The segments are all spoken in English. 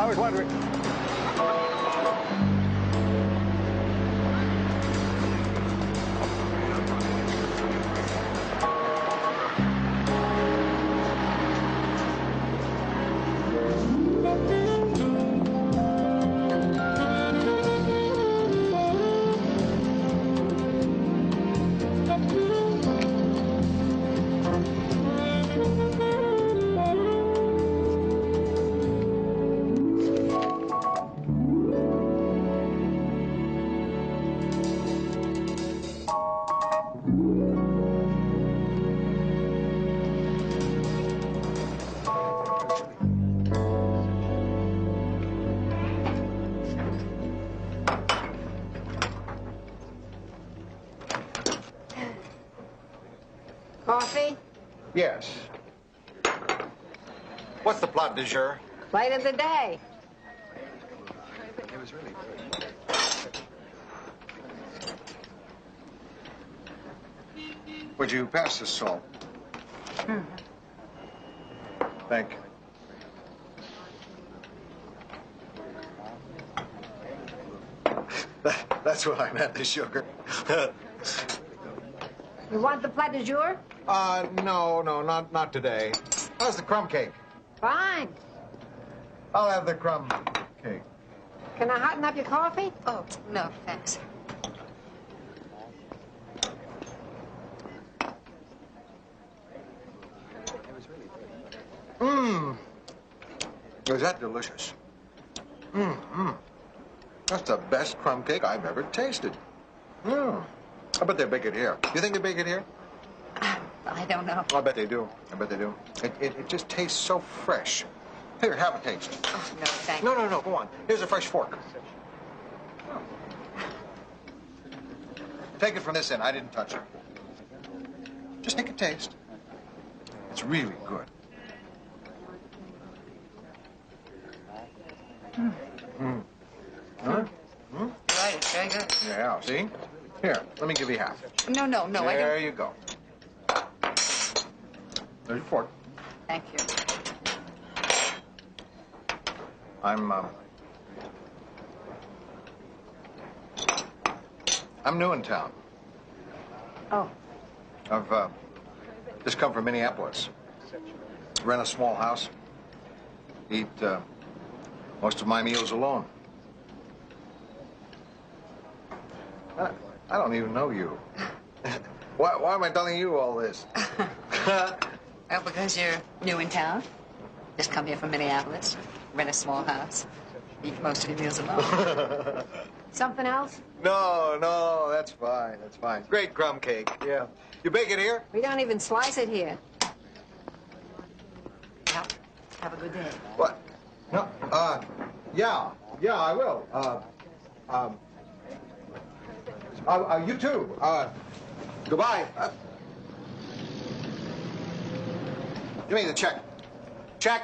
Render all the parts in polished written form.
I was wondering. Coffee? Yes. What's the plat du jour? Light of the day. It was really good. Would you pass the salt? Thank you. That's what I meant, the sugar. You want the plat du jour? No, not today. How's the crumb cake? Fine. I'll have the crumb cake. Can I hotten up your coffee? Oh, no, thanks. Was that delicious? That's the best crumb cake I've ever tasted. I bet they bake it here. You think they bake it here? I don't know. I bet they do. I bet they do. It just tastes so fresh. Here, have a taste. Oh, no, thanks. No, go on. Here's a fresh fork. Take it from this end. I didn't touch it. Just take a taste. It's really good. Huh? Right, it's very good. Yeah, see? Here, let me give you half. No, I don't. There you go. There's your fork. Thank you. I'm new in town. Oh. I've just come from Minneapolis. Rent a small house. Eat most of my meals alone. I don't even know you. Why am I telling you all this? Well, because you're new in town. Just come here from Minneapolis. Rent a small house. Eat most of your meals alone. Something else? No, that's fine. That's fine. Great crumb cake. Yeah. You bake it here? We don't even slice it here. Well, have a good day. What? No. Yeah, I will. You too. Goodbye. Give me the check. Check.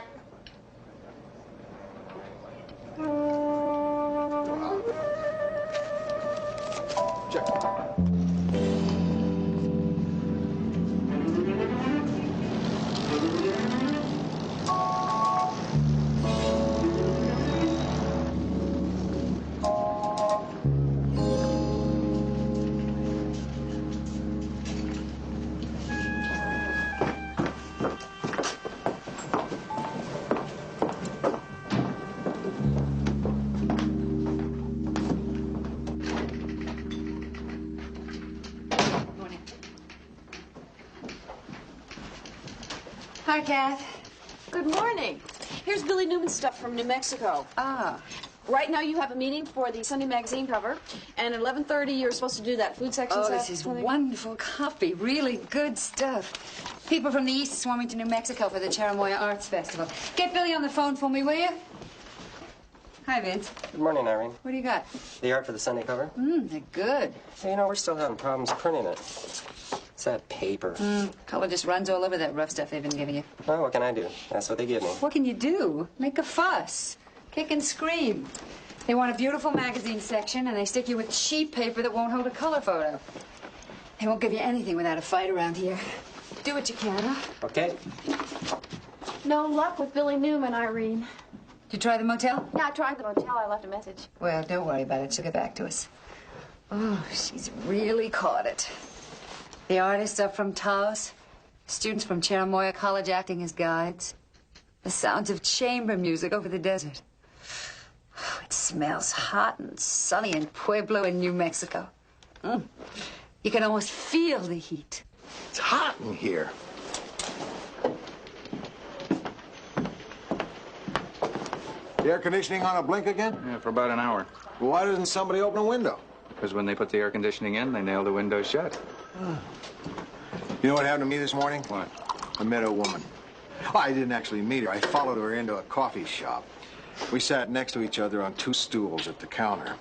Check. Hi, Kath. Good morning. Here's Billy Newman's stuff from New Mexico. Ah. Right now you have a meeting for the Sunday magazine cover, and at 11:30 you're supposed to do that food section Oh, stuff. this is wonderful copy. Really good stuff. People from the East swarming to New Mexico for the Chirimoya Arts Festival. Get Billy on the phone for me, will you? Hi, Vince. Good morning, Irene. What do you got? The art for the Sunday cover? They're good. Hey, you know, we're still having problems printing it. It's that paper. Color just runs all over that rough stuff they've been giving you. Oh, what can I do? That's what they give me. What can you do? Make a fuss. Kick and scream. They want a beautiful magazine section, and they stick you with cheap paper that won't hold a color photo. They won't give you anything without a fight around here. Do what you can, huh? Okay. No luck with Billy Newman, Irene. You try the motel? Yeah, I tried the motel. I left a message. Well, don't worry about it. She'll get back to us. Oh, she's really caught it. The artists are from Taos. Students from Cherimoya College acting as guides. The sounds of chamber music over the desert. Oh, it smells hot and sunny in Pueblo in New Mexico. You can almost feel the heat. It's hot in here. The air conditioning on a blink again? Yeah, for about an hour. Well, why doesn't somebody open a window? Because when they put the air conditioning in, they nail the window shut. You know what happened to me this morning? What? I met a woman. Oh, I didn't actually meet her. I followed her into a coffee shop. We sat next to each other on 2 stools at the counter.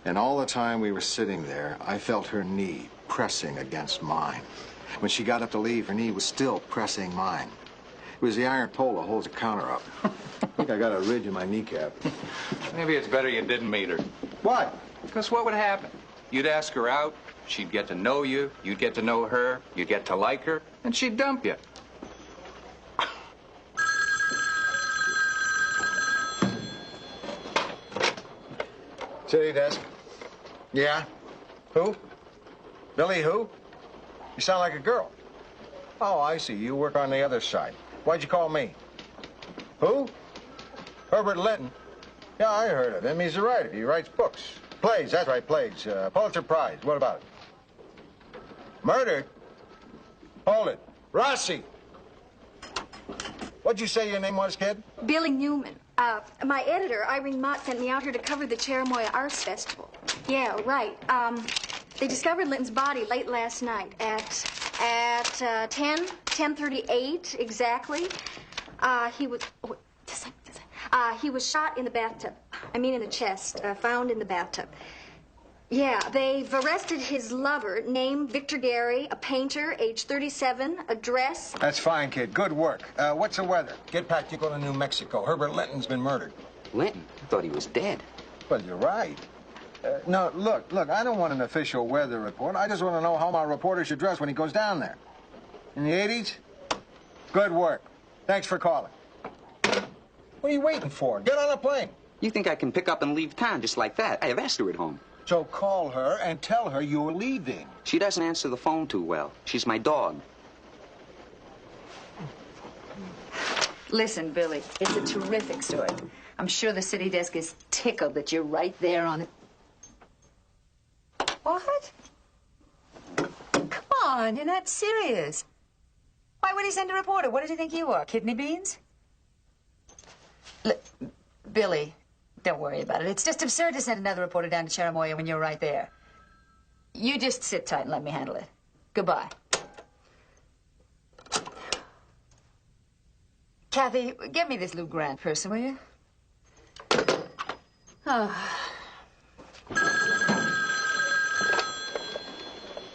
And all the time we were sitting there, I felt her knee pressing against mine. When she got up to leave, her knee was still pressing mine. It was the iron pole that holds the counter up. I think I got a ridge in my kneecap. Maybe it's better you didn't meet her. Why? Because what would happen? You'd ask her out, she'd get to know you, you'd get to know her, you'd get to like her, and she'd dump you. City desk. Yeah? Who? Billy who? You sound like a girl. Oh, I see. You work on the other side. Why'd you call me? Who? Herbert Linton. Yeah, I heard of him. He's a writer. He writes books. Plays, that's right, plays. Pulitzer Prize. What about it? Murdered? Hold it. Rossi! What'd you say your name was, kid? Billy Newman. My editor, Irene Mott, sent me out here to cover the Cherimoya Arts Festival. Yeah, right. They discovered Linton's body late last night at 10:38 exactly. He was shot in the bathtub. I mean in the chest, found in the bathtub. Yeah, they've arrested his lover, named Victor Gary, a painter, age 37, address. That's fine, kid. Good work. What's the weather? Get packed, you go to New Mexico. Herbert Linton's been murdered. Linton? I thought he was dead. Well, you're right. No, look, I don't want an official weather report. I just want to know how my reporter should dress when he goes down there. In the 80s? Good work. Thanks for calling. What are you waiting for? Get on a plane. You think I can pick up and leave town just like that? I have Esther at home. So call her and tell her you're leaving. She doesn't answer the phone too well. She's my dog. Listen, Billy, it's a terrific story. I'm sure the city desk is tickled that you're right there on it. What? Come on, you're not serious. Why would he send a reporter? What does he think you are, kidney beans? Billy, don't worry about it. It's just absurd to send another reporter down to Cherimoya when you're right there. You just sit tight and let me handle it. Goodbye. Kathy, get me this Lou Grant person, will you? Oh.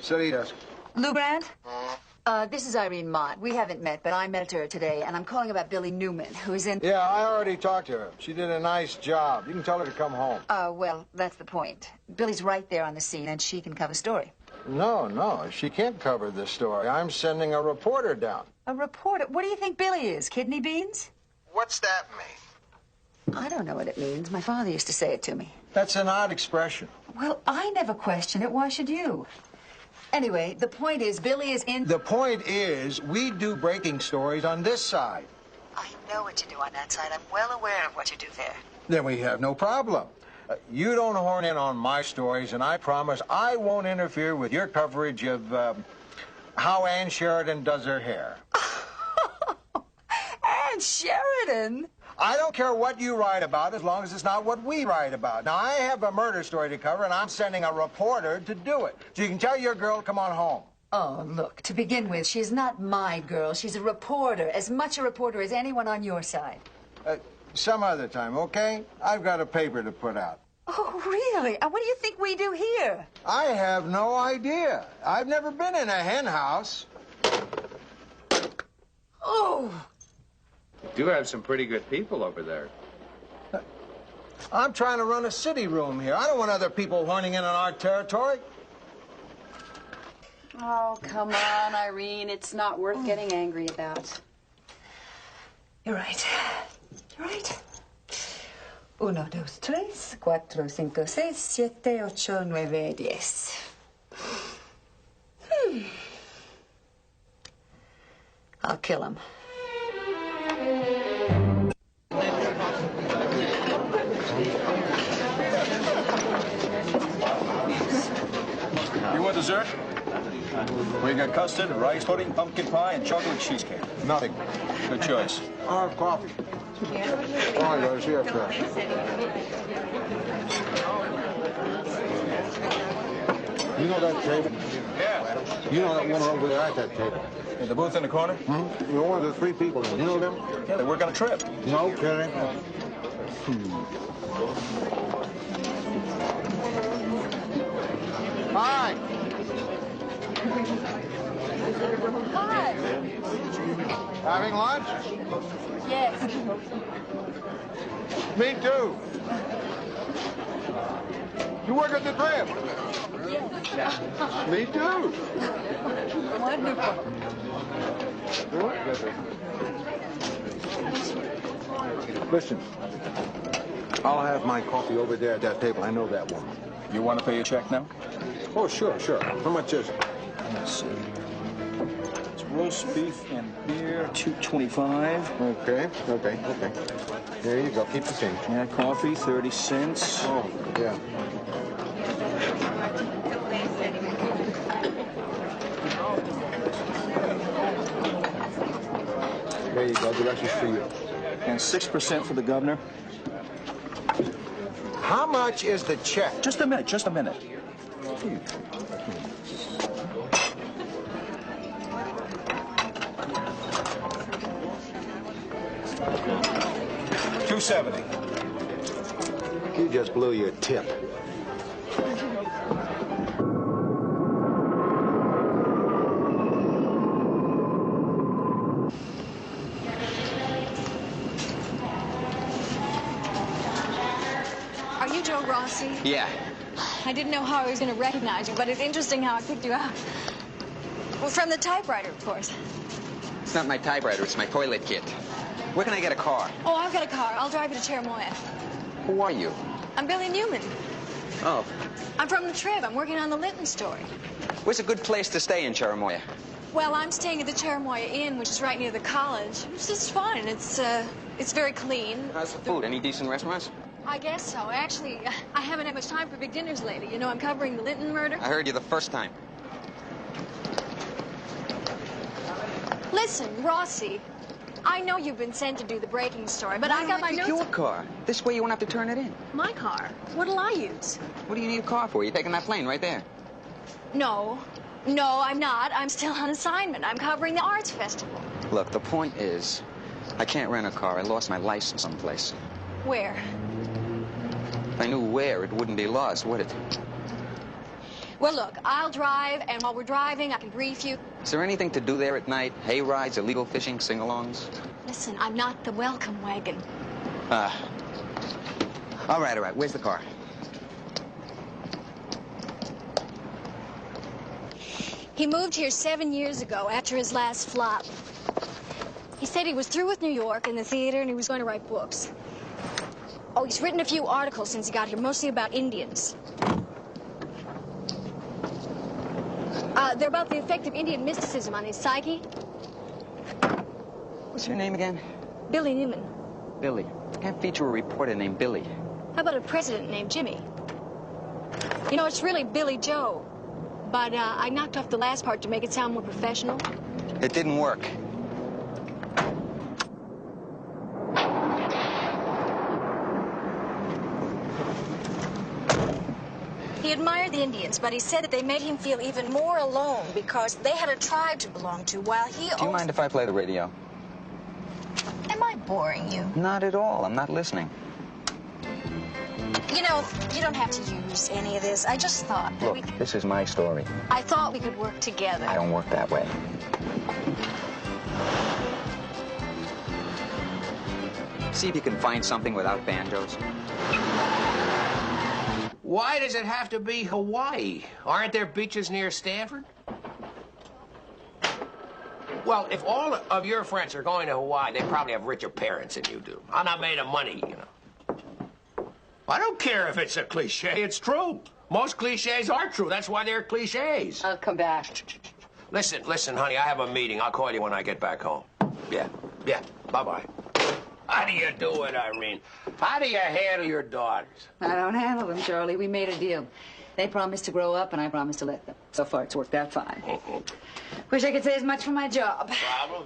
City desk. Lou Grant? This is Irene Mott. We haven't met, but I met her today, and I'm calling about Billy Newman, who's in... Yeah, I already talked to her. She did a nice job. You can tell her to come home. Well, that's the point. Billy's right there on the scene, and she can cover story. No, she can't cover this story. I'm sending a reporter down. A reporter? What do you think Billy is, kidney beans? What's that mean? I don't know what it means. My father used to say it to me. That's an odd expression. Well, I never questioned it. Why should you? Anyway, the point is, Billy is in... The point is, we do breaking stories on this side. I know what you do on that side. I'm well aware of what you do there. Then we have no problem. You don't horn in on my stories, and I promise I won't interfere with your coverage of how Ann Sheridan does her hair. Ann Sheridan? I don't care what you write about as long as it's not what we write about. Now, I have a murder story to cover, and I'm sending a reporter to do it. So you can tell your girl to come on home. Oh, look, to begin with, she's not my girl. She's a reporter, as much a reporter as anyone on your side. Some other time, okay? I've got a paper to put out. Oh, really? And what do you think we do here? I have no idea. I've never been in a hen house. Oh! You do have some pretty good people over there. I'm trying to run a city room here. I don't want other people horning in on our territory. Oh, come on, Irene. It's not worth getting angry about. You're right. You're right. 1, 2, 3, 4, 5, 6, 7, 8, 9, 10. I'll kill him. You want dessert? We got custard, rice pudding, pumpkin pie, and chocolate cheesecake. Nothing. Good choice. Coffee. All right, guys, here, sir. You know that table? Yeah. You know that one over there at that table? In the booth in the corner? Hmm? You're one of the 3 people in. You know them? Yeah, they work on a trip. No kidding. Hi. Hi. Having lunch? Yes. Me too. You work at the crib? Yes. Me too. Wonderful. Listen, I'll have my coffee over there at that table. I know that woman. You want to pay a check now? Oh, sure, sure. How much is it? Let's see. It's roast beef and beer, $2.25. Okay. There you go. Keep the change. Yeah, coffee, 30 cents. Oh, yeah. There you go. The rest is for you. And 6% for the governor. How much is the check? Just a minute, just a minute. $2.70. You just blew your tip. Are you Joe Rossi? Yeah. I didn't know how I was going to recognize you, but it's interesting how I picked you out. Well, from the typewriter, of course. It's not my typewriter, it's my toilet kit. Where can I get a car? Oh, I've got a car. I'll drive you to Cherimoya. Who are you? I'm Billy Newman. Oh. I'm from the Trib. I'm working on the Linton story. Where's a good place to stay in Cherimoya? Well, I'm staying at the Cherimoya Inn, which is right near the college. It's just fun. It's very clean. How's the food? Any decent restaurants? I guess so. Actually, I haven't had much time for big dinners lately. You know, I'm covering the Linton murder. I heard you the first time. Listen, Rossi, I know you've been sent to do the breaking story, but I got my notes. Your car. This way you won't have to turn it in. My car? What'll I use? What do you need a car for? You're taking that plane right there. No, I'm not. I'm still on assignment. I'm covering the arts festival. Look, the point is, I can't rent a car. I lost my license someplace. Where? If I knew where, it wouldn't be lost, would it? Well, look, I'll drive, and while we're driving, I can brief you. Is there anything to do there at night? Hay rides, illegal fishing, sing-alongs? Listen, I'm not the welcome wagon. All right. Where's the car? He moved here 7 years ago after his last flop. He said he was through with New York and the theater, and he was going to write books. Oh, he's written a few articles since he got here, mostly about Indians. They're about the effect of Indian mysticism on his psyche. What's your name again? Billy Newman. Billy. Can't feature a reporter named Billy. How about a president named Jimmy? You know, it's really Billy Joe. But I knocked off the last part to make it sound more professional. It didn't work. He admired the Indians, but he said that they made him feel even more alone because they had a tribe to belong to, while he... Do you mind if I play the radio? Am I boring you? Not at all. I'm not listening. You know, you don't have to use any of this. I just thought that Look, this is my story. I thought we could work together. I don't work that way. See if you can find something without banjos. Why does it have to be Hawaii? Aren't there beaches near Stanford? Well, if all of your friends are going to Hawaii, they probably have richer parents than you do. I'm not made of money, you know. I don't care if it's a cliche. It's true. Most cliches are true. That's why they're cliches. I'll come back. Listen, honey, I have a meeting. I'll call you when I get back home. Yeah. Bye-bye. How do you do it, Irene? How do you handle your daughters? I don't handle them, Charlie. We made a deal. They promised to grow up, and I promised to let them. So far, it's worked out fine. Wish I could say as much for my job. Problem?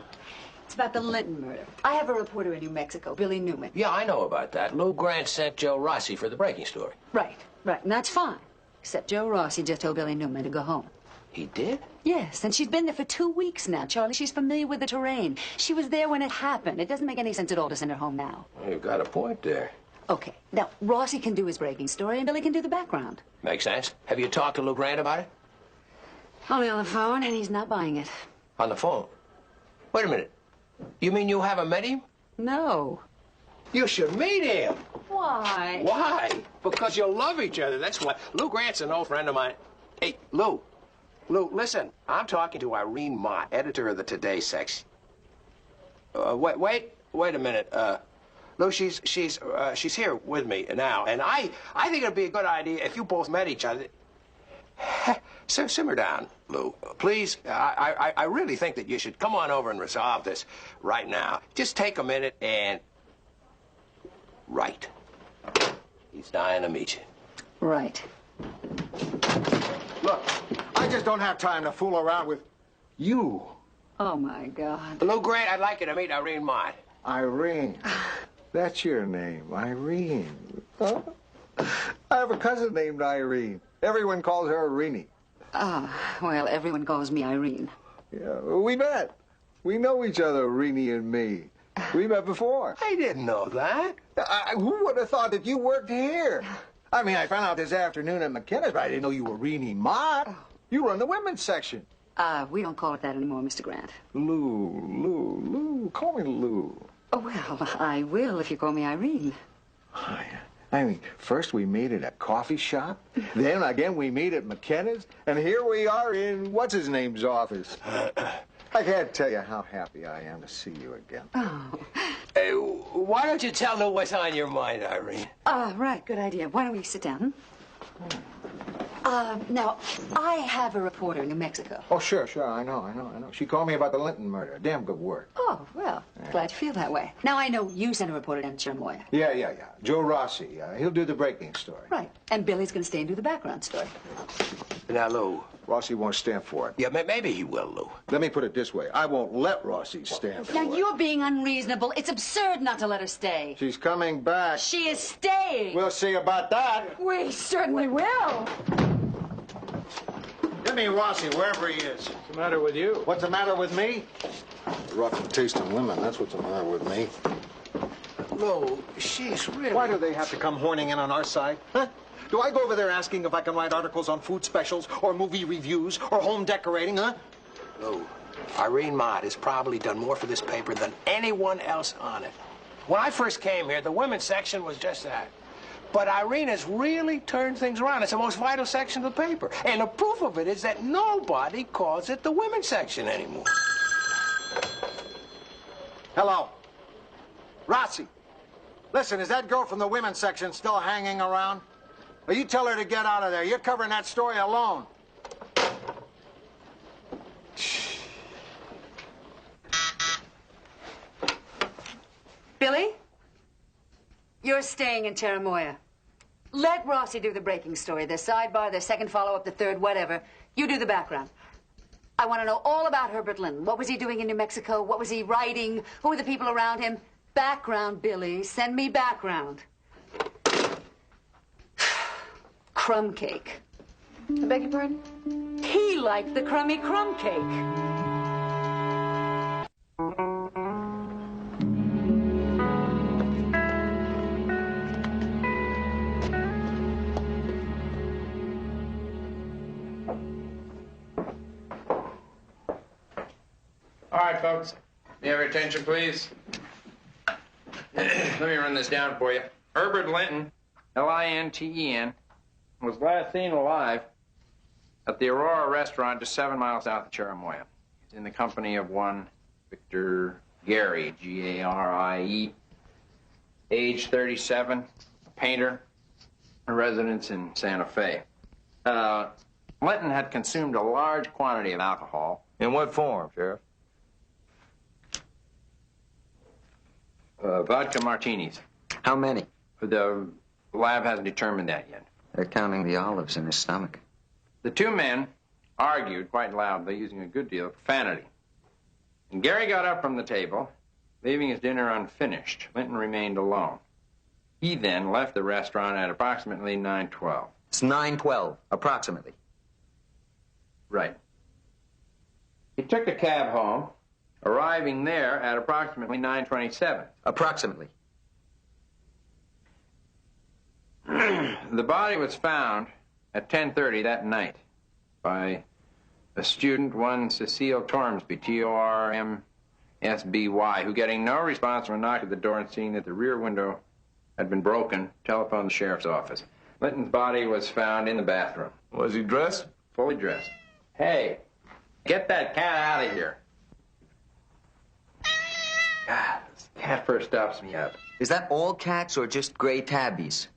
It's about the Linton murder. I have a reporter in New Mexico, Billy Newman. Yeah, I know about that. Lou Grant sent Joe Rossi for the breaking story. Right. And that's fine. Except Joe Rossi just told Billy Newman to go home. He did? Yes, and she's been there for 2 weeks now, Charlie. She's familiar with the terrain. She was there when it happened. It doesn't make any sense at all to send her home now. Well, you've got a point there. Okay. Now, Rossi can do his breaking story, and Billy can do the background. Makes sense. Have you talked to Lou Grant about it? Only on the phone, and he's not buying it. On the phone? Wait a minute. You mean you haven't met him? No. You should meet him. Why? Why? Because you love each other. That's why. Lou Grant's an old friend of mine. Hey, Lou, listen. I'm talking to Irene Mott, editor of the Today section. Wait a minute. Lou, she's here with me now, and I think it'd be a good idea if you both met each other. Simmer down, Lou. Please, I really think that you should come on over and resolve this right now. Just take a minute and write. He's dying to meet you. Right. Look, I just don't have time to fool around with you. Oh, my God. Lou Grant, I'd like you to meet Irene Mott. Irene. That's your name, Irene. Huh? I have a cousin named Irene. Everyone calls her Irene. Well, everyone calls me Irene. Yeah, we met. We know each other, Irene and me. We met before. I didn't know that. Who would have thought that you worked here? I mean, I found out this afternoon at McKenna's, but I didn't know you were Irene Mott. You run the women's section. We don't call it that anymore, Mr. Grant. Lou. Call me Lou. Oh, well, I will if you call me Irene. I mean, first we meet at a coffee shop, then again we meet at McKenna's, and here we are in what's-his-name's office. I can't tell you how happy I am to see you again. Oh. Hey, why don't you tell Lou what's on your mind, Irene? Right, good idea. Why don't we sit down? Now, I have a reporter in New Mexico. Oh, sure, I know. She called me about the Linton murder. Damn good work. Oh, well, glad you feel that way. Now, I know you sent a reporter down to Chermoya. Yeah. Joe Rossi. He'll do the breaking story. Right, and Billy's going to stay and do the background story. Now, Lou. Rossi won't stand for it. Yeah, maybe he will, Lou. Let me put it this way. I won't let Rossi stand for it. Now, you're being unreasonable. It's absurd not to let her stay. She's coming back. She is staying. We'll see about that. We certainly will. Get me Rossi, wherever he is. What's the matter with you? What's the matter with me? Rough and tasting women, that's what's the matter with me. Lou, she's really... Why do they have to come horning in on our side? Huh? Do I go over there asking if I can write articles on food specials or movie reviews or home decorating, huh? Lou, Irene Mott has probably done more for this paper than anyone else on it. When I first came here, the women's section was just that. But Irene has really turned things around. It's the most vital section of the paper. And the proof of it is that nobody calls it the women's section anymore. Hello. Rossi. Listen, is that girl from the women's section still hanging around? Or you tell her to get out of there. You're covering that story alone. Billy, you're staying in Chermoya. Let Rossi do the breaking story, the sidebar, the second follow-up, the third, whatever. You do the background. I want to know all about Herbert Linton. What was he doing in New Mexico? What was he writing? Who were the people around him? Background, Billy. Send me background. Crumb cake. I beg your pardon? He liked the crummy crumb cake. All right, folks. You have your attention, please. Let me run this down for you. Herbert Linton, Linten, was last seen alive at the Aurora restaurant just 7 miles south of Chermoya. He's in the company of one Victor Gary, G-A-R-I-E, age 37, a painter, a residence in Santa Fe. Linton had consumed a large quantity of alcohol. In what form, Sheriff? Vodka martinis. How many? The lab hasn't determined that yet. They're counting the olives in his stomach. The two men argued quite loudly, using a good deal of profanity. And Gary got up from the table, leaving his dinner unfinished. Linton remained alone. He then left the restaurant at approximately 9:12. It's 9:12, approximately. Right. He took a cab home, arriving there at approximately 9:27. Approximately. The body was found at 10:30 that night by a student, one Cecile Tormsby, Tormsby, who, getting no response from a knock at the door and seeing that the rear window had been broken, telephoned the sheriff's office. Linton's body was found in the bathroom. Was he dressed? Fully dressed. Hey, get that cat out of here. God, this cat first stops me up. Is that all cats or just gray tabbies?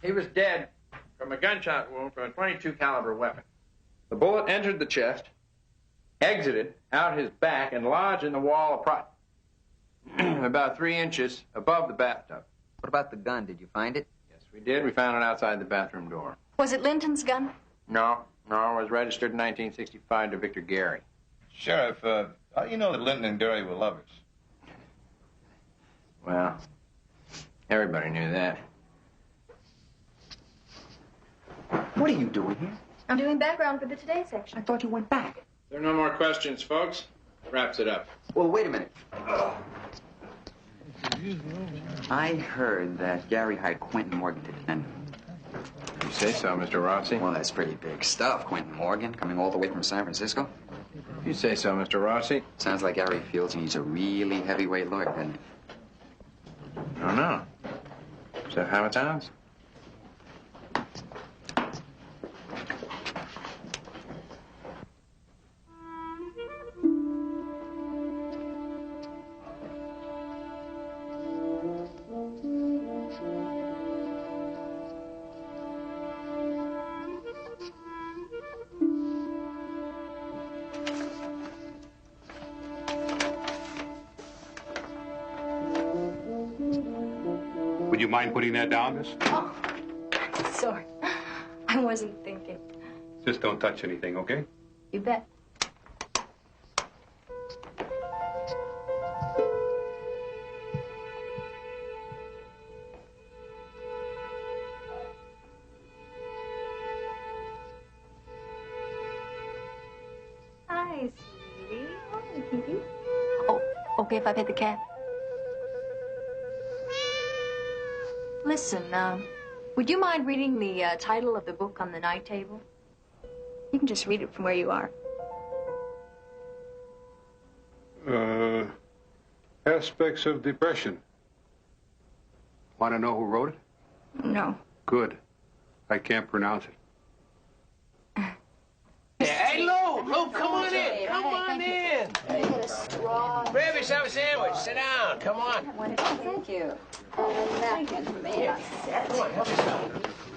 He was dead from a gunshot wound from a .22 caliber weapon. The bullet entered the chest, exited out his back, and lodged in the wall about 3 inches above the bathtub. What about the gun? Did you find it? Yes, we did. We found it outside the bathroom door. Was it Linton's gun? No, it was registered in 1965 to Victor Gary. Sheriff, how do you know that Linton and Gary were lovers? Well, everybody knew that. What are you doing here? I'm doing background for the Today section. I thought you went back. If there are no more questions, folks, that wraps it up. Well, wait a minute. I heard that Gary hired Quentin Morgan to defend him. You say so, Mr. Rossi? Well, that's pretty big stuff. Quentin Morgan coming all the way from San Francisco. You say so, Mr. Rossi? Sounds like Gary feels he's a really heavyweight lawyer, doesn't it? I don't know. Is that how it sounds? Would you mind putting that down, miss? Oh, sorry. I wasn't thinking. Just don't touch anything, okay? You bet. Hi, sweetie. Hi, Kitty. Oh, okay if I pet the cat? Listen, would you mind reading the title of the book on the night table? You can just read it from where you are. Aspects of depression. Want to know who wrote it? No. Good. I can't pronounce it. Hey, Lou, come on in. Come on in. Get a straw. Grab yourself a sandwich. Sit down. Come on. Thank you. Napkin for me.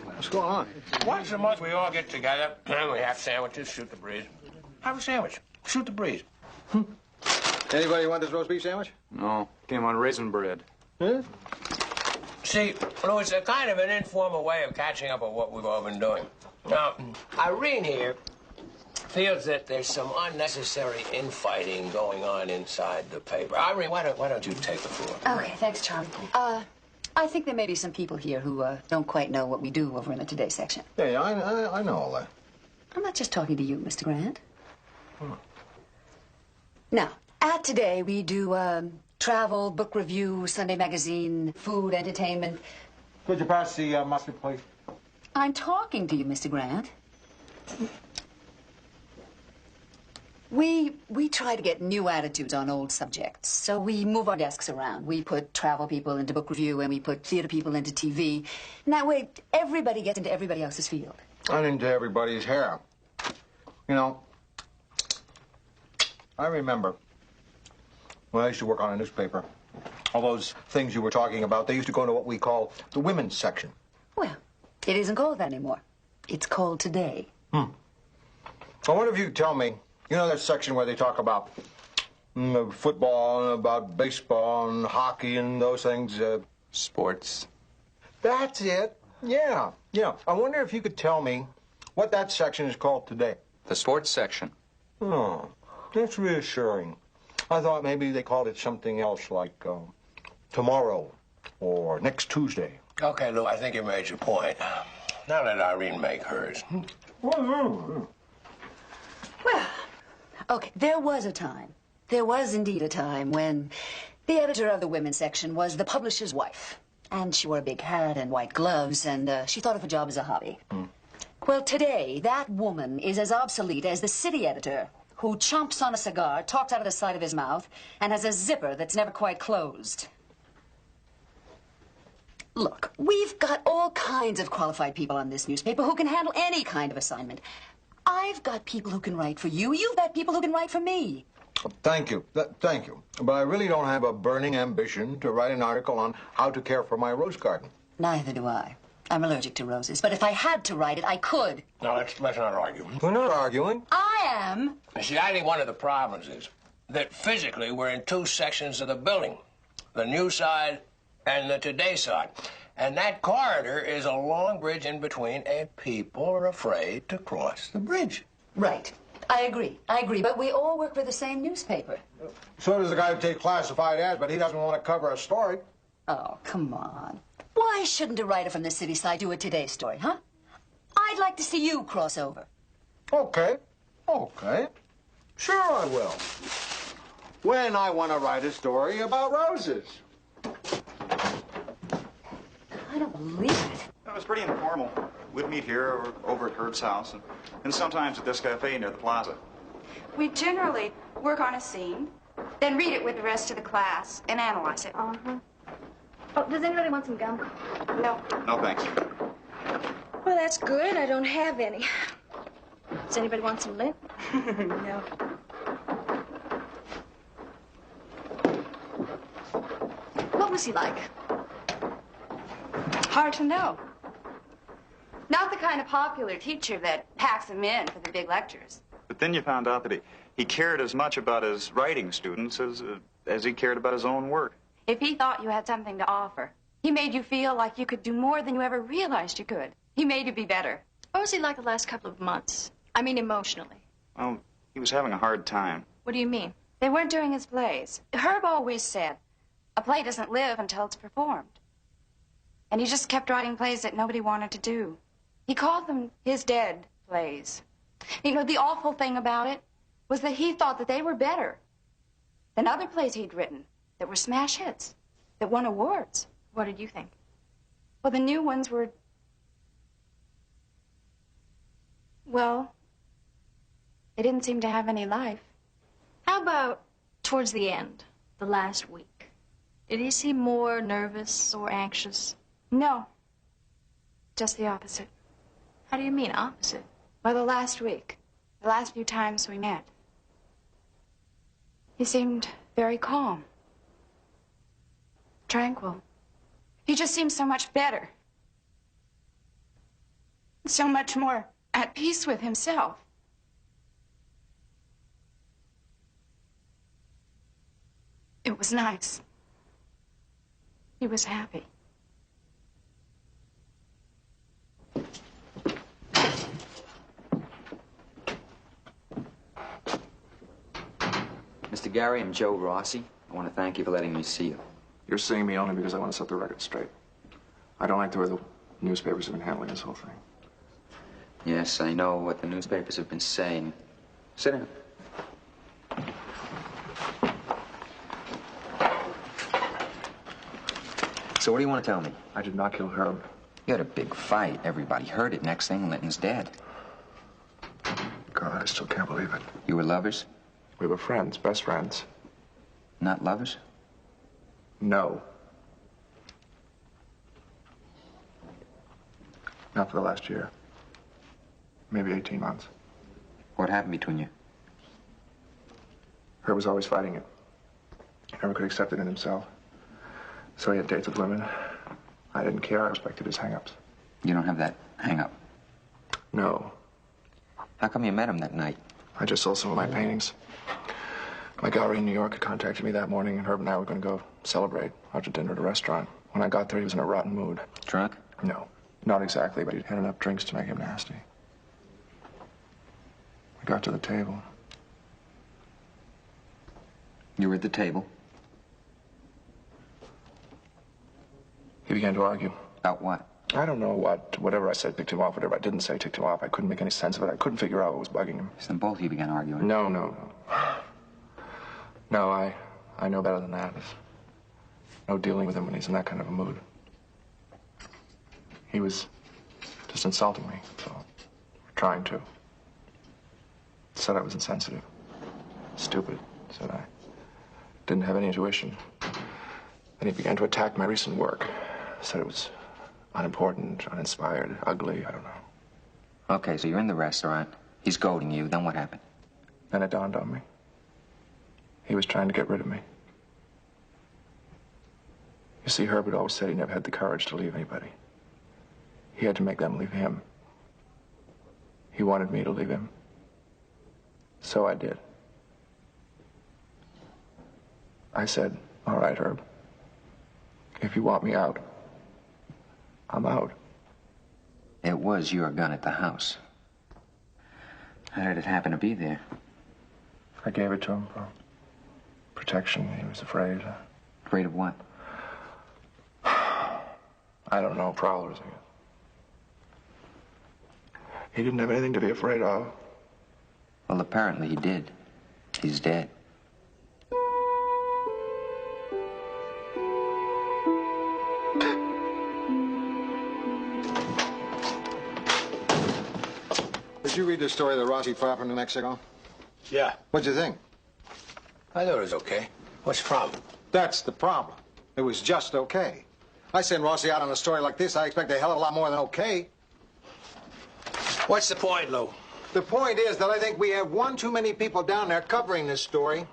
What's going on? Once a month, we all get together, and we have sandwiches, shoot the breeze. Have a sandwich. Shoot the breeze. Anybody want this roast beef sandwich? No, came on raisin bread. Huh? See, Lou, it's a kind of an informal way of catching up on what we've all been doing. Now, Irene here feels that there's some unnecessary infighting going on inside the paper. Irene, why don't you take the floor? Okay, thanks, Charlie. I think there may be some people here who don't quite know what we do over in the Today section. Yeah, I know all that. I'm not just talking to you, Mr. Grant. Now, at Today, we do travel, book review, Sunday magazine, food, entertainment. Could you pass the mustard, please? I'm talking to you, Mr. Grant. We try to get new attitudes on old subjects, so we move our desks around. We put travel people into book review, and we put theater people into TV. And that way, everybody gets into everybody else's field. And into everybody's hair. You know, I remember when I used to work on a newspaper. All those things you were talking about, they used to go into what we call the women's section. Well, it isn't called that anymore. It's called Today. I wonder if you could tell me, you know that section where they talk about football and about baseball and hockey and those things? Sports. That's it. Yeah. I wonder if you could tell me what that section is called today. The sports section. Oh, that's reassuring. I thought maybe they called it something else, like tomorrow or next Tuesday. Okay, Lou, I think you made your point. Now let Irene make hers. Well, okay, there was indeed a time when the editor of the women's section was the publisher's wife. And she wore a big hat and white gloves, and she thought of a job as a hobby. Well, today, that woman is as obsolete as the city editor who chomps on a cigar, talks out of the side of his mouth, and has a zipper that's never quite closed. Look, we've got all kinds of qualified people on this newspaper who can handle any kind of assignment. I've got people who can write for you. You've got people who can write for me. Thank you. Thank you. But I really don't have a burning ambition to write an article on how to care for my rose garden. Neither do I. I'm allergic to roses. But if I had to write it, I could. Now, let's not argue. We're not arguing. I am. You see, I think one of the problems is that physically we're in two sections of the building. The news side and the today side. And that corridor is a long bridge in between, and people are afraid to cross the bridge. Right. I agree. But we all work for the same newspaper. So does the guy who takes classified ads, but he doesn't want to cover a story. Oh, come on. Why shouldn't a writer from the city side do a Today story, huh? I'd like to see you cross over. Okay. Sure I will. When I want to write a story about roses. I don't believe it. It was pretty informal. We'd meet here or over at Herb's house, and sometimes at this cafe near the plaza. We generally work on a scene, then read it with the rest of the class and analyze it. Oh, does anybody want some gum? No. No, thanks. Well, that's good. I don't have any. Does anybody want some lint? No. What was he like? Hard to know. Not the kind of popular teacher that packs them in for the big lectures. But then you found out that he cared as much about his writing students as he cared about his own work. If he thought you had something to offer, he made you feel like you could do more than you ever realized you could. He made you be better. What was he like the last couple of months? I mean, emotionally. Well, he was having a hard time. What do you mean? They weren't doing his plays. Herb always said, a play doesn't live until it's performed. And he just kept writing plays that nobody wanted to do. He called them his dead plays. You know, the awful thing about it was that he thought that they were better than other plays he'd written that were smash hits, that won awards. What did you think? Well, the new ones were, well, they didn't seem to have any life. How about towards the end, the last week? Did he seem more nervous or anxious? No, just the opposite. How do you mean, opposite? Well, the last week, the last few times we met, he seemed very calm, tranquil. He just seemed so much better, so much more at peace with himself. It was nice. He was happy. Mr. Gary, I'm Joe Rossi. I want to thank you for letting me see you. You're seeing me only because I want to set the record straight. I don't like the way the newspapers have been handling this whole thing. Yes, I know what the newspapers have been saying. Sit down. So what do you want to tell me? I did not kill Herb. You had a big fight. Everybody heard it. Next thing, Linton's dead. God, I still can't believe it. You were lovers? We were friends, best friends. Not lovers? No. Not for the last year. Maybe 18 months. What happened between you? Herb was always fighting it. He never could accept it in himself. So he had dates with women. I didn't care. I respected his hang-ups. You don't have that hang-up? No. How come you met him that night? I just sold some of my paintings. My gallery in New York had contacted me that morning, and Herb and I were going to go celebrate out to dinner at a restaurant. When I got there, he was in a rotten mood. Drunk? No, not exactly, but he'd had enough drinks to make him nasty. We got to the table. You were at the table? He began to argue. About what? I don't know what. Whatever I said ticked him off. Whatever I didn't say ticked him off. I couldn't make any sense of it. I couldn't figure out what was bugging him. So then both of you began arguing? No. No, I know better than that. There's no dealing with him when he's in that kind of a mood. He was just insulting me, so trying to. Said I was insensitive. Stupid, said I. Didn't have any intuition. Then he began to attack my recent work. Said it was unimportant, uninspired, ugly, I don't know. Okay, so you're in the restaurant. He's goading you. Then what happened? Then it dawned on me. He was trying to get rid of me. You see, Herbert always said he never had the courage to leave anybody. He had to make them leave him. He wanted me to leave him. So I did. I said, all right, Herb. If you want me out, I'm out. It was your gun at the house. How did it happen to be there? I gave it to him for protection. He was afraid. Afraid of what? I don't know, prowlers, I guess. He didn't have anything to be afraid of. Well, apparently he did. He's dead. Did you read the story of the Rossi flapper in New Mexico? Yeah. What'd you think? I thought it was okay. What's the problem? That's the problem. It was just okay. I send Rossi out on a story like this, I expect a hell of a lot more than okay. What's the point, Lou? The point is that I think we have one too many people down there covering this story.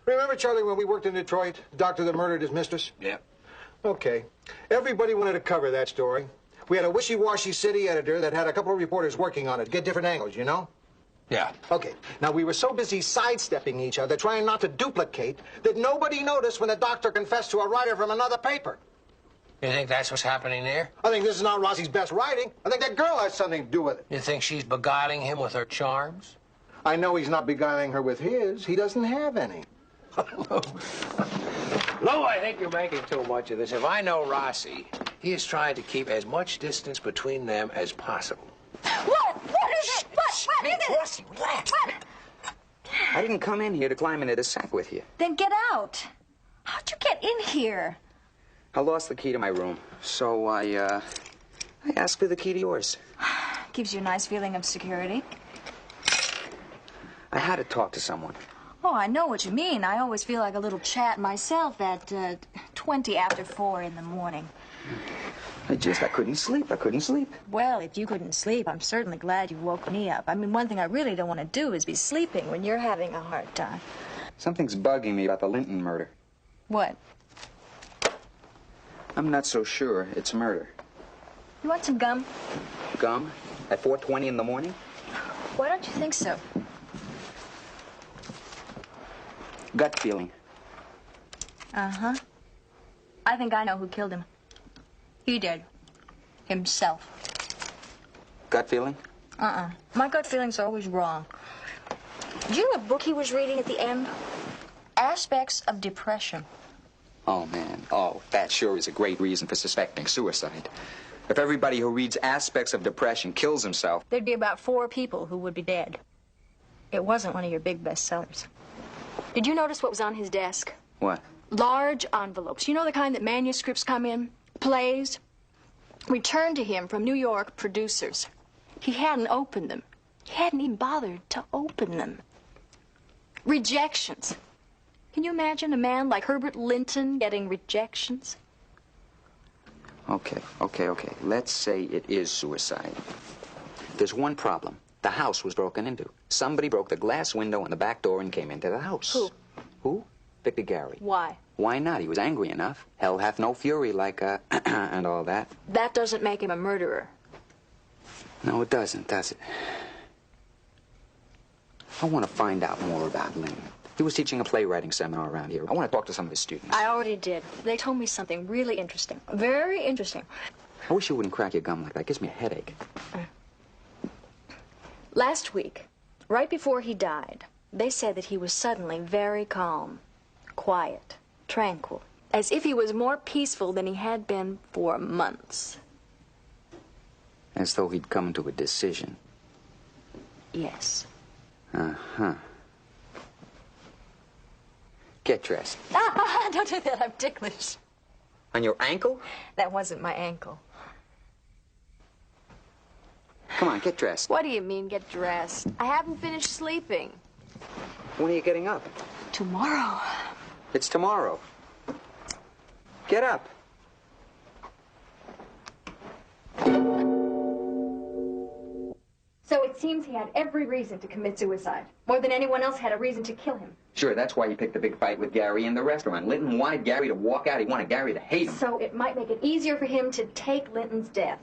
Remember, Charlie, when we worked in Detroit, the doctor that murdered his mistress? Yeah. Okay. Everybody wanted to cover that story. We had a wishy-washy city editor that had a couple of reporters working on it to get different angles, you know? Yeah. Okay. Now, we were so busy sidestepping each other, trying not to duplicate, that nobody noticed when the doctor confessed to a writer from another paper. You think that's what's happening there? I think this is not Rossi's best writing. I think that girl has something to do with it. You think she's beguiling him with her charms? I know he's not beguiling her with his. He doesn't have any. Lou, I think you're making too much of this. If I know Rossi, he is trying to keep as much distance between them as possible. What? What is it? What is it? Rossi, relax. What? I didn't come in here to climb into the sack with you. Then get out. How'd you get in here? I lost the key to my room, so I asked for the key to yours. Gives you a nice feeling of security. I had to talk to someone. Oh, I know what you mean. I always feel like a little chat myself at 20 after 4 in the morning. I couldn't sleep. I couldn't sleep. Well, if you couldn't sleep, I'm certainly glad you woke me up. I mean, one thing I really don't want to do is be sleeping when you're having a hard time. Something's bugging me about the Linton murder. What? I'm not so sure it's murder. You want some gum? Gum? At 4:20 in the morning? Why don't you think so? Gut feeling. Uh-huh. I think I know who killed him. He did. Himself. Gut feeling? Uh-uh. My gut feelings are always wrong. Did you know what book he was reading at the end? Aspects of Depression. Oh, man. Oh, that sure is a great reason for suspecting suicide. If everybody who reads Aspects of Depression kills himself... There'd be about 4 people who would be dead. It wasn't one of your big bestsellers. Did you notice what was on his desk? What? Large envelopes. You know the kind that manuscripts come in? Plays? Returned to him from New York producers. He hadn't opened them. He hadn't even bothered to open them. Rejections. Can you imagine a man like Herbert Linton getting rejections? Okay. Let's say it is suicide. There's one problem. The house was broken into. Somebody broke the glass window in the back door and came into the house. Who? Who? Victor Gary. Why? Why not? He was angry enough. Hell hath no fury like, and all that. That doesn't make him a murderer. No, it doesn't, does it? I want to find out more about Lynn. He was teaching a playwriting seminar around here. I want to talk to some of his students. I already did. They told me something really interesting. Very interesting. I wish you wouldn't crack your gum like that. It gives me a headache. Last week, right before he died, they said that he was suddenly very calm, quiet, tranquil, as if he was more peaceful than he had been for months. As though he'd come to a decision. Yes. Uh-huh. Get dressed. Don't do that. I'm ticklish. On your ankle? That wasn't my ankle. Come on, get dressed. What do you mean, get dressed? I haven't finished sleeping. When are you getting up? Tomorrow. It's tomorrow. Get up. So it seems he had every reason to commit suicide. More than anyone else had a reason to kill him. Sure, that's why he picked the big fight with Gary in the restaurant. Linton wanted Gary to walk out. He wanted Gary to hate him. So it might make it easier for him to take Linton's death.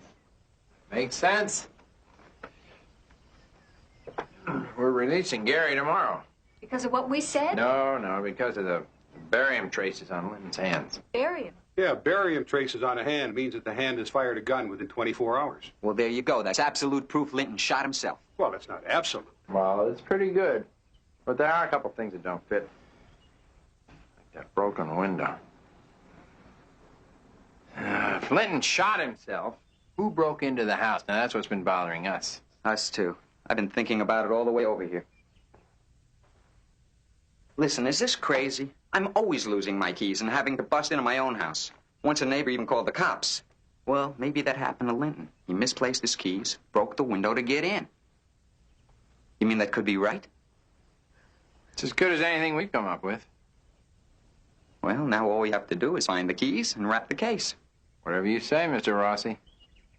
Makes sense. We're releasing Gary tomorrow. Because of what we said? No, because of the barium traces on Linton's hands. Barium? Yeah, barium traces on a hand means that the hand has fired a gun within 24 hours. Well, there you go. That's absolute proof Linton shot himself. Well, that's not absolute. Well, it's pretty good. But there are a couple things that don't fit. Like that broken window. If Linton shot himself, who broke into the house? Now, that's what's been bothering us. Us, too. I've been thinking about it all the way over here. Listen, is this crazy? I'm always losing my keys and having to bust into my own house. Once a neighbor even called the cops. Well, maybe that happened to Linton. He misplaced his keys, broke the window to get in. You mean that could be right? It's as good as anything we've come up with. Well, now all we have to do is find the keys and wrap the case. Whatever you say, Mr. Rossi.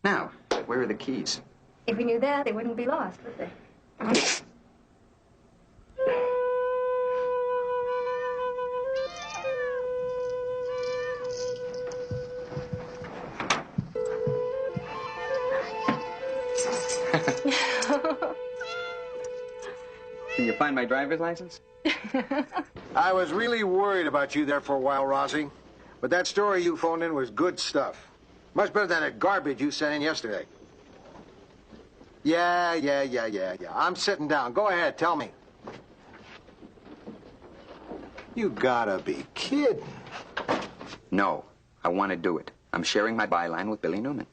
Now, where are the keys? If we knew that, they wouldn't be lost, would they? Can you find my driver's license? I was really worried about you there for a while, Rossi. But that story you phoned in was good stuff. Much better than that garbage you sent in yesterday. Yeah. I'm sitting down. Go ahead, tell me. You gotta be kidding. No, I want to do it. I'm sharing my byline with Billy Newman.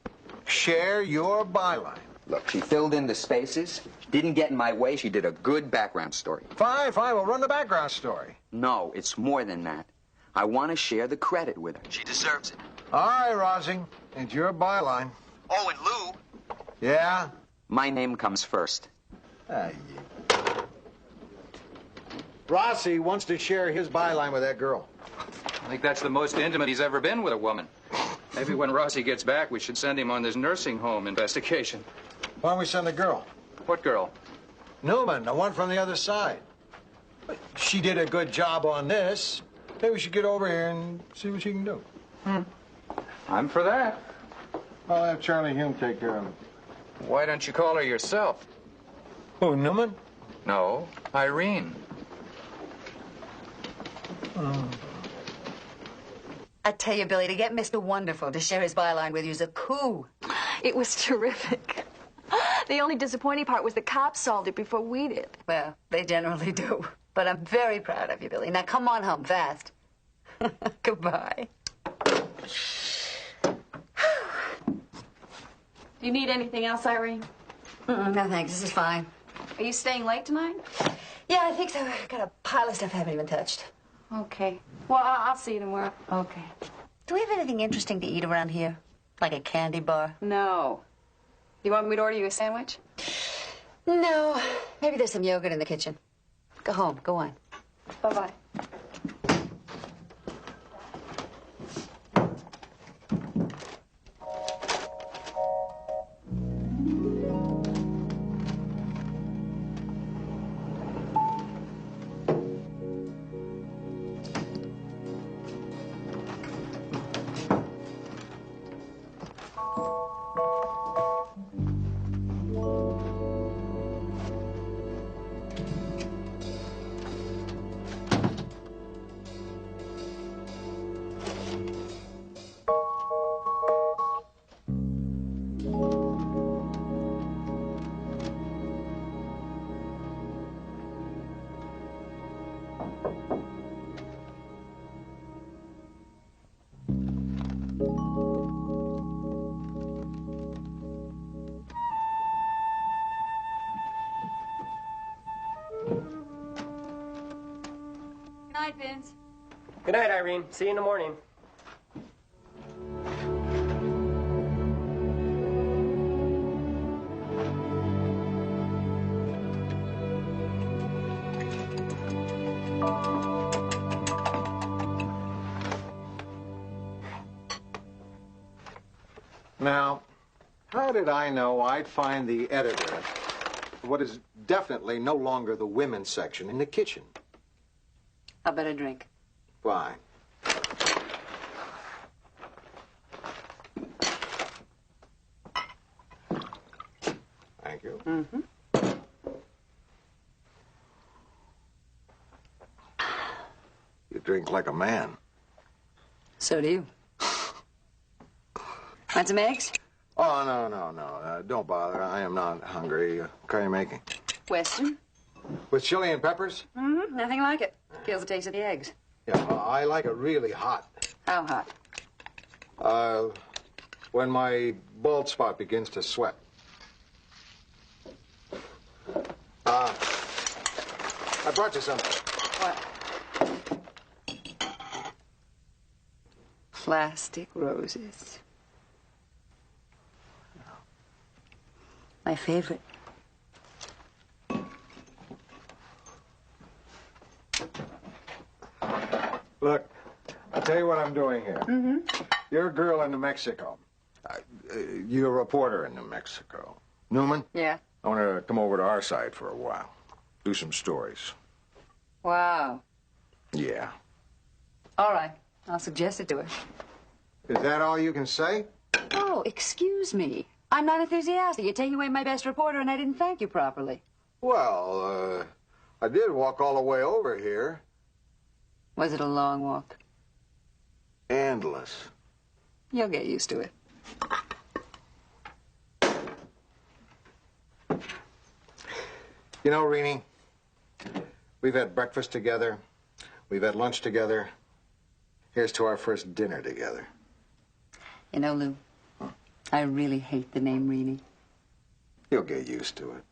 Share your byline. Look, she filled in the spaces. She didn't get in my way. She did a good background story. Fine, we'll run the background story. No, it's more than that. I want to share the credit with her. She deserves it. All right, Rossi. It's your byline. Oh, and Lou. Yeah? My name comes first. Rossi wants to share his byline with that girl. I think that's the most intimate he's ever been with a woman. Maybe when Rossi gets back, we should send him on this nursing home investigation. Why don't we send the girl? What girl? Newman, the one from the other side. She did a good job on this. Maybe we should get over here and see what she can do. I'm for that. I'll have Charlie Hume take care of it. Why don't you call her yourself? Who, Newman? No, Irene. I tell you, Billy, to get Mr. Wonderful to share his byline with you is a coup. It was terrific. The only disappointing part was the cops solved it before we did. Well, they generally do. But I'm very proud of you, Billy. Now, come on home fast. Goodbye. Do you need anything else, Irene? No, thanks. This is fine. Are you staying late tonight? Yeah, I think so. I've got a pile of stuff I haven't even touched. Okay. Well, I'll see you tomorrow. Okay. Do we have anything interesting to eat around here? Like a candy bar? No. You want me to order you a sandwich? No. Maybe there's some yogurt in the kitchen. Go home. Go on. Bye-bye. night, Vince. Good night, Irene. See you in the morning. Now, how did I know I'd find the editor of what is definitely no longer the women's section in the kitchen? I'll bet a drink. Why? Thank you. Mm-hmm. You drink like a man. So do you. Want some eggs? Oh, no. Don't bother. I am not hungry. What are you making? Western? With chili and peppers? Mm-hmm. Nothing like it. Kills the taste of the eggs. Yeah, I like it really hot. How hot? When my bald spot begins to sweat. I brought you something. What? Plastic roses. My favorite. Look, I'll tell you what I'm doing here. Mm-hmm. You're a girl in New Mexico. You're a reporter in New Mexico. Newman? Yeah. I want to come over to our side for a while. Do some stories. Wow. Yeah. All right. I'll suggest it to her. Is that all you can say? Oh, excuse me. I'm not enthusiastic. You're taking away my best reporter, and I didn't thank you properly. Well, I did walk all the way over here. Was it a long walk? Endless. You'll get used to it. You know, Renee, we've had breakfast together. We've had lunch together. Here's to our first dinner together. You know, Lou, I really hate the name Renee. You'll get used to it.